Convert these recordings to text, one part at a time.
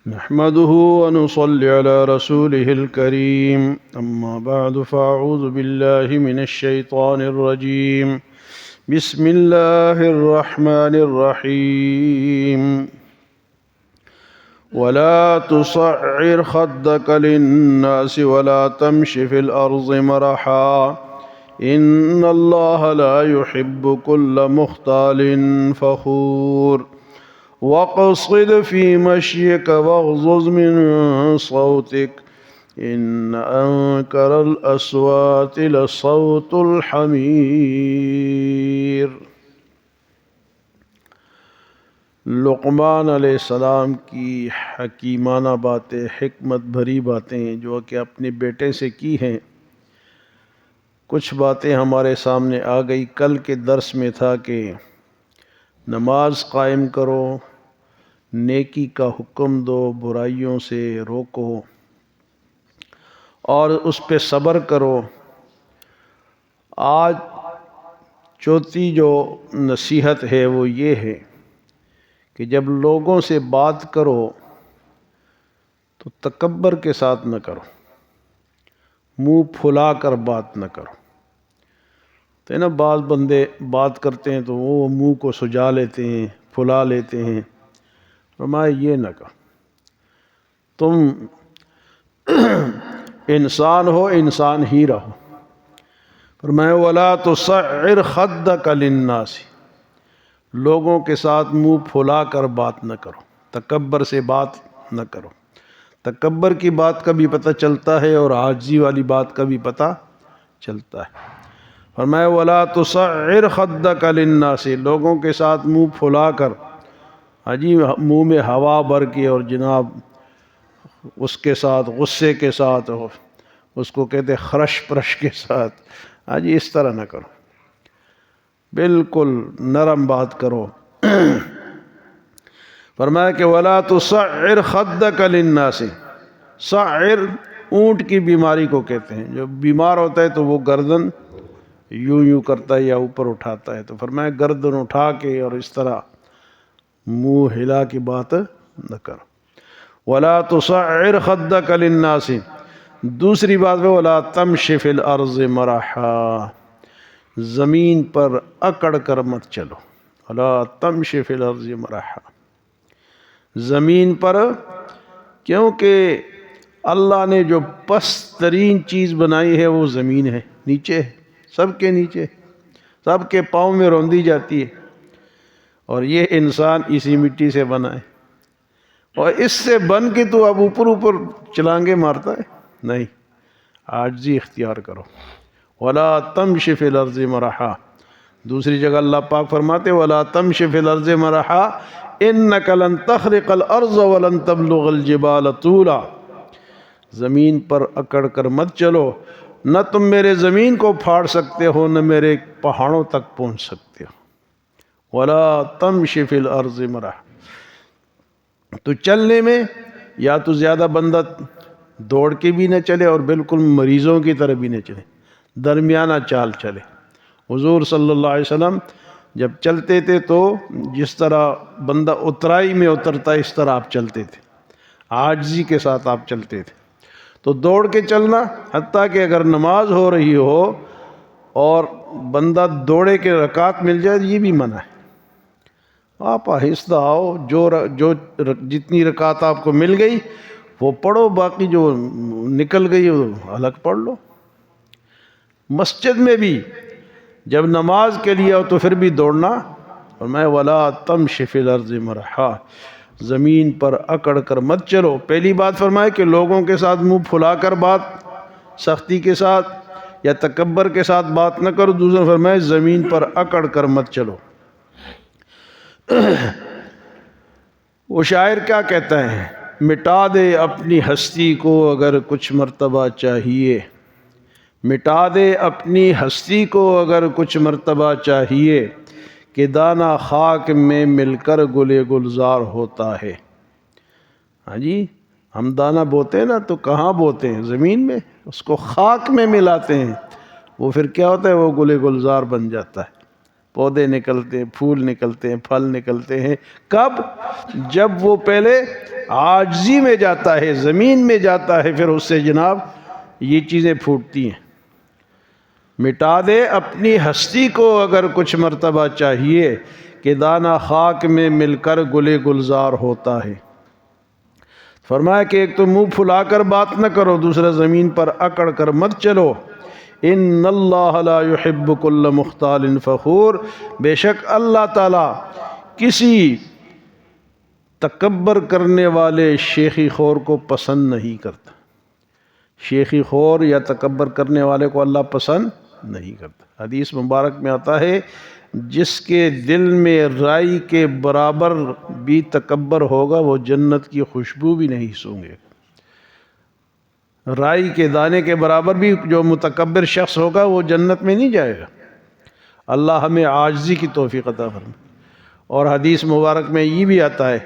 نحمده ونصلي على رسوله الكريم أما بعد فأعوذ بالله من الشيطان الرجيم بسم الله الرحمن الرحيم ولا تصعر خدك للناس ولا تمش في الأرض مرحا إن الله لا يحب كل مختال فخور وقصد في مشيك واغضض من صوتك إن أنكر الأصوات لصوت الحمير۔ لقمان علیہ السلام کی حکیمانہ باتیں، حکمت بھری باتیں جو کہ اپنے بیٹے سے کی ہیں۔ کچھ باتیں ہمارے سامنے آ گئی۔ کل کے درس میں تھا کہ نماز قائم کرو، نیکی کا حکم دو، برائیوں سے روکو اور اس پہ صبر کرو۔ آج چوتھی جو نصیحت ہے وہ یہ ہے کہ جب لوگوں سے بات کرو تو تکبر کے ساتھ نہ کرو، منہ پھلا کر بات نہ کرو۔ تو نا بعض بندے بات کرتے ہیں تو وہ منہ کو سجا لیتے ہیں، پھلا لیتے ہیں۔ فرمایا یہ نہ کرو، تم انسان ہو، انسان ہی رہو۔ فرمایا وَلَا تُصَعِّرْ خَدَّكَ لِلنَّاسِ، لوگوں کے ساتھ منہ پھلا کر بات نہ کرو، تکبر سے بات نہ کرو۔ تکبر کی بات کا بھی پتہ چلتا ہے اور عاجزی والی بات کا بھی پتہ چلتا ہے۔ فرمایا وَلَا تُصَعِّرْ خَدَّكَ لِلنَّاسِ، لوگوں کے ساتھ منہ پھلا کر، منہ میں ہوا بھر کے اور جناب اس کے ساتھ غصے کے ساتھ، اس کو کہتے خرش پرش کے ساتھ، اس طرح نہ کرو، بالکل نرم بات کرو۔ فرمایا کہ وَلَا تُصَعِّرْ خَدَّكَ لِلنَّاسِ، صعر اونٹ کی بیماری کو کہتے ہیں، جو بیمار ہوتا ہے تو وہ گردن یوں کرتا ہے یا اوپر اٹھاتا ہے، تو فرمایا گردن اٹھا کے اور اس طرح منہ ہلا کی بات نہ کرو۔ وَلَا تُصَعِّرْ خَدَّكَ لِلنَّاسِ، دوسری بات ہے وَلَا تَمْشِ فِي الْأَرْضِ مَرَحًا، زمین پر اکڑ کر مت چلو۔ وَلَا تَمْشِ فِي الْأَرْضِ مَرَحًا، زمین پر، کیونکہ اللہ نے جو پست ترین چیز بنائی ہے وہ زمین ہے، نیچے ہے، سب کے نیچے، سب کے پاؤں میں روندی جاتی ہے، اور یہ انسان اسی مٹی سے بنا ہے، اور اس سے بن کے تو اب اوپر چلانگے مارتا ہے؟ نہیں، عاجزی اختیار کرو۔ وَلَا تَمْشِ فِي الْأَرْضِ مَرَحًا، دوسری جگہ اللہ پاک فرماتے وَلَا تَمْشِ فِي الْأَرْضِ مَرَحًا إِنَّكَ لَن تَخْرِقَ الْأَرْضَ وَلَن تَبْلُغَ الْجِبَالَ طُولًا، زمین پر اکڑ کر مت چلو، نہ تم میرے زمین کو پھاڑ سکتے ہو، نہ میرے پہاڑوں تک پہنچ سکتے ہو۔ وَلَا تَمْشِ فِي الْأَرْضِ مَرَحًا، تو چلنے میں یا تو زیادہ بندہ دوڑ کے بھی نہ چلے اور بالکل مریضوں کی طرح بھی نہ چلے، درمیانہ چال چلے۔ حضور صلی اللہ علیہ وسلم جب چلتے تھے تو جس طرح بندہ اترائی میں اترتا ہے اس طرح آپ چلتے تھے، عاجزی کے ساتھ آپ چلتے تھے۔ تو دوڑ کے چلنا، حتیٰ کہ اگر نماز ہو رہی ہو اور بندہ دوڑے کے رکعت مل جائے یہ بھی منع ہے۔ آپ آہستہ آؤ، جو جتنی رکعت آپ کو مل گئی وہ پڑھو، باقی جو نکل گئی وہ الگ پڑھ لو۔ مسجد میں بھی جب نماز کے لیے ہو تو پھر بھی دوڑنا، اور میں وَلَا تَمْشِ فِي الْأَرْضِ مَرَحًا، زمین پر اکڑ کر مت چلو۔ پہلی بات فرمائے کہ لوگوں کے ساتھ منہ پھلا کر بات، سختی کے ساتھ یا تکبر کے ساتھ بات نہ کرو۔ دوسرا فرمائے زمین پر اکڑ کر مت چلو۔ وہ شاعر کیا کہتا ہے، مٹا دے اپنی ہستی کو اگر کچھ مرتبہ چاہیے، مٹا دے اپنی ہستی کو اگر کچھ مرتبہ چاہیے، کہ دانہ خاک میں مل کر گلے گلزار ہوتا ہے۔ ہم دانہ بوتے ہیں نا تو کہاں بوتے ہیں؟ زمین میں، اس کو خاک میں ملاتے ہیں، وہ پھر کیا ہوتا ہے؟ وہ گلے گلزار بن جاتا ہے۔ پودے نکلتے ہیں، پھول نکلتے ہیں، پھل نکلتے ہیں۔ کب؟ جب وہ پہلے عاجزی میں جاتا ہے، زمین میں جاتا ہے، پھر اس سے جناب یہ چیزیں پھوٹتی ہیں۔ مٹا دے اپنی ہستی کو اگر کچھ مرتبہ چاہیے کہ دانہ خاک میں مل کر گلے گلزار ہوتا ہے۔ فرمایا کہ ایک تو منہ پھلا کر بات نہ کرو، دوسرا زمین پر اکڑ کر مت چلو۔ ان اللہ لا يحب كل مختال فخور، بے شک اللہ تعالی کسی تکبر کرنے والے شیخی خور کو پسند نہیں کرتا۔ شیخی خور یا تکبر کرنے والے کو اللہ پسند نہیں کرتا۔ حدیث مبارک میں آتا ہے جس کے دل میں رائی کے برابر بھی تکبر ہوگا وہ جنت کی خوشبو بھی نہیں سونگے گا۔ رائی کے دانے کے برابر بھی جو متکبر شخص ہوگا وہ جنت میں نہیں جائے گا۔ اللہ ہمیں عاجزی کی توفیق عطا فرمائے۔ اور حدیث مبارک میں یہ بھی آتا ہے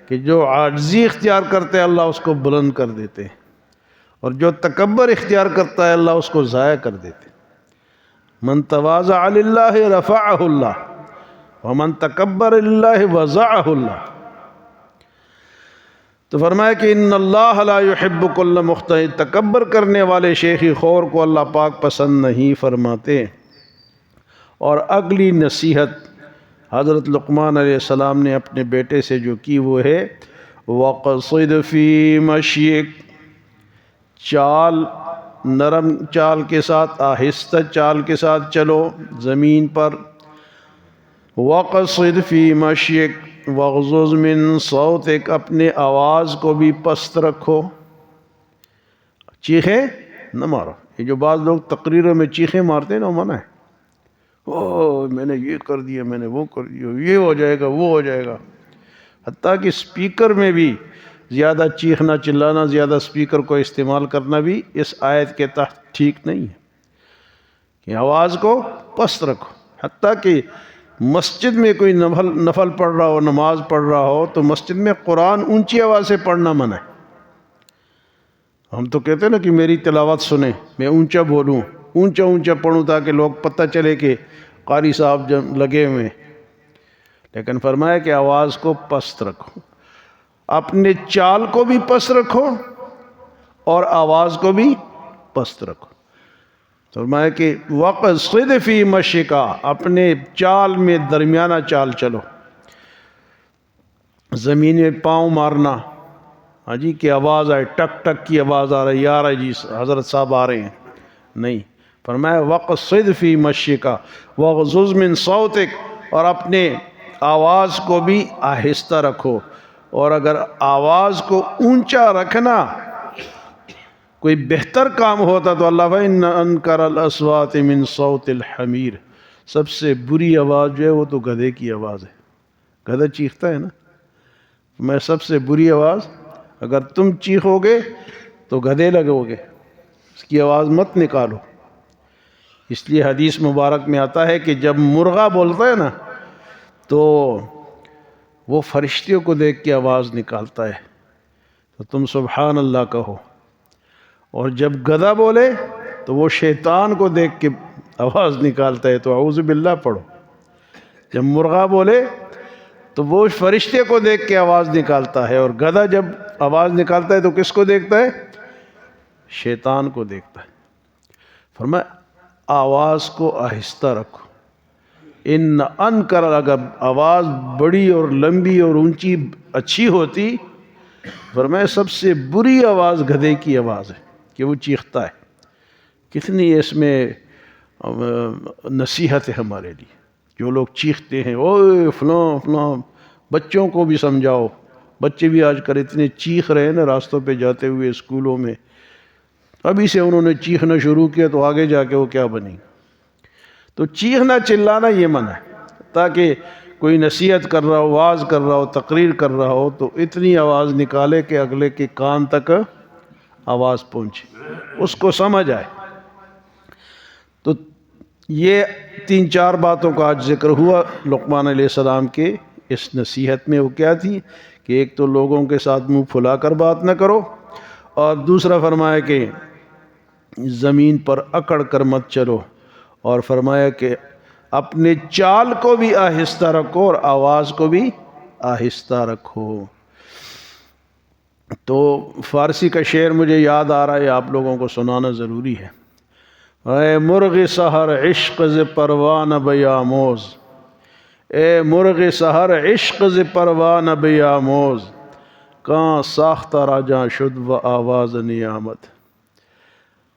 کہ جو عاجزی اختیار کرتے ہیں اللہ اس کو بلند کر دیتے ہیں، اور جو تکبر اختیار کرتا ہے اللہ اس کو ضائع کر دیتے ہیں۔ من تواضع للہ رفعہ اللہ ومن تکبر للہ وضعہ اللہ۔ تو فرمایا کہ ان اللہ لا يحب كل مختال، تکبر کرنے والے شیخی خور کو اللہ پاک پسند نہیں فرماتے۔ اور اگلی نصیحت حضرت لقمان علیہ السلام نے اپنے بیٹے سے جو کی وہ ہے وَقْصِدْ فِي مَشْيِكَ، چال نرم چال کے ساتھ، آہستہ چال کے ساتھ چلو زمین پر۔ وَقْصِدْ فِي مَشْيِكَ وَغْضُضْ مِن صَوْتِكَ، اپنے آواز کو بھی پست رکھو، چیخیں نہ مارو۔ یہ جو بعض لوگ تقریروں میں چیخیں مارتے ہیں نا، منع ہے۔ او میں نے یہ کر دیا، میں نے وہ کر دیا، یہ ہو جائے گا، وہ ہو جائے گا۔ حتیٰ کہ سپیکر میں بھی زیادہ چیخنا چلانا، زیادہ سپیکر کو استعمال کرنا بھی اس آیت کے تحت ٹھیک نہیں ہے کہ آواز کو پست رکھو۔ حتیٰ کہ مسجد میں کوئی نفل پڑھ رہا ہو، نماز پڑھ رہا ہو، تو مسجد میں قرآن اونچی آواز سے پڑھنا منع ہے۔ ہم تو کہتے ہیں نا کہ میری تلاوت سنیں، میں اونچا بولوں، اونچا اونچا پڑھوں تاکہ لوگ پتہ چلے کہ قاری صاحب لگے ہوئے ہیں۔ لیکن فرمایا کہ آواز کو پست رکھو، اپنے چال کو بھی پست رکھو اور آواز کو بھی پست رکھو۔ فرمایا کہ وَقْصِدْ فِي مَشْيِكَ، اپنے چال میں درمیانہ چال چلو۔ زمین میں پاؤں مارنا، ہاں جی کہ آواز آئے، ٹک ٹک کی آواز آ رہی، آ رہا جی حضرت صاحب آ رہے ہیں، نہیں۔ فرمایا وَقْصِدْ فِي مَشْيِكَ وَغْضُضْ مِن صَوْتِكَ، اور اپنے آواز کو بھی آہستہ رکھو۔ اور اگر آواز کو اونچا رکھنا کوئی بہتر کام ہوتا تو اللہ فَإِنَّ أَنْكَرَ الْأَصْوَاتِ مِن صَوْتِ الْحَمِيرِ، سب سے بری آواز جو ہے وہ تو گدھے کی آواز ہے۔ گدھا چیختا ہے نا، میں سب سے بری آواز، اگر تم چیخو گے تو گدھے لگو گے، اس کی آواز مت نکالو۔ اس لیے حدیث مبارک میں آتا ہے کہ جب مرغا بولتا ہے نا تو وہ فرشتوں کو دیکھ کے آواز نکالتا ہے، تو تم سبحان اللہ کہو۔ اور جب گدھا بولے تو وہ شیطان کو دیکھ کے آواز نکالتا ہے، تو اعوذ باللہ پڑھو۔ جب مرغا بولے تو وہ فرشتے کو دیکھ کے آواز نکالتا ہے، اور گدھا جب آواز نکالتا ہے تو کس کو دیکھتا ہے؟ شیطان کو دیکھتا ہے۔ فرمایا آواز کو آہستہ رکھو۔ ان انکر، اگر آواز بڑی اور لمبی اور اونچی اچھی ہوتی، فرمایا سب سے بری آواز گدھے کی آواز ہے کہ وہ چیختا ہے۔ کتنی اس میں نصیحت ہے ہمارے لیے۔ جو لوگ چیختے ہیں اوے فلاں فلاں، بچوں کو بھی سمجھاؤ۔ بچے بھی آج کل اتنے چیخ رہے ہیں نا راستوں پہ جاتے ہوئے، اسکولوں میں، ابھی سے انہوں نے چیخنا شروع کیا تو آگے جا کے وہ کیا بنیں۔ تو چیخنا چلانا یہ منع ہے، تاکہ کوئی نصیحت کر رہا ہو، واعظ کر رہا ہو، تقریر کر رہا ہو تو اتنی آواز نکالے کہ اگلے کے کان تک آواز پہنچے، اس کو سمجھ آئے۔ تو یہ 3-4 باتوں کا آج ذکر ہوا لقمان علیہ السلام کے اس نصیحت میں۔ وہ کیا تھی کہ ایک تو لوگوں کے ساتھ منہ پھلا کر بات نہ کرو، اور دوسرا فرمایا کہ زمین پر اکڑ کر مت چلو، اور فرمایا کہ اپنے چال کو بھی آہستہ رکھو اور آواز کو بھی آہستہ رکھو۔ تو فارسی کا شعر مجھے یاد آ رہا ہے، آپ لوگوں کو سنانا ضروری ہے۔ اے مرغ سحر عشق ز پروان بیاموز، اے مرغ سحر عشق ز پروان بیاموز، کہاں ساختہ راجاں شد و آواز نیامت۔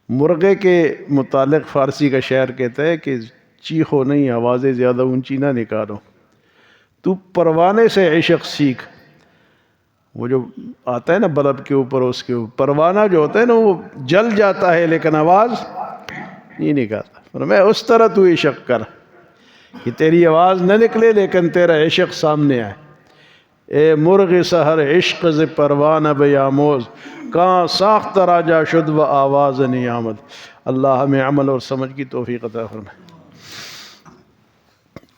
مرغے کے متعلق فارسی کا شعر کہتا ہے کہ چیخو نہیں، آوازیں زیادہ اونچی نہ نکالو، تو پروانے سے عشق سیکھ۔ وہ جو آتا ہے نا بلب کے اوپر، اس کے اوپر پروانہ جو ہوتا ہے نا وہ جل جاتا ہے لیکن آواز نہیں نکالتا۔ فرمایا اس طرح تو عشق کر کہ تیری آواز نہ نکلے لیکن تیرا عشق سامنے آئے۔ اے مرغ سحر عشق ز پروانہ بیاموز، کہاں ساختہ راجا شد و آواز نیامت۔ اللہ ہمیں عمل اور سمجھ کی توفیق عطا فرمائے۔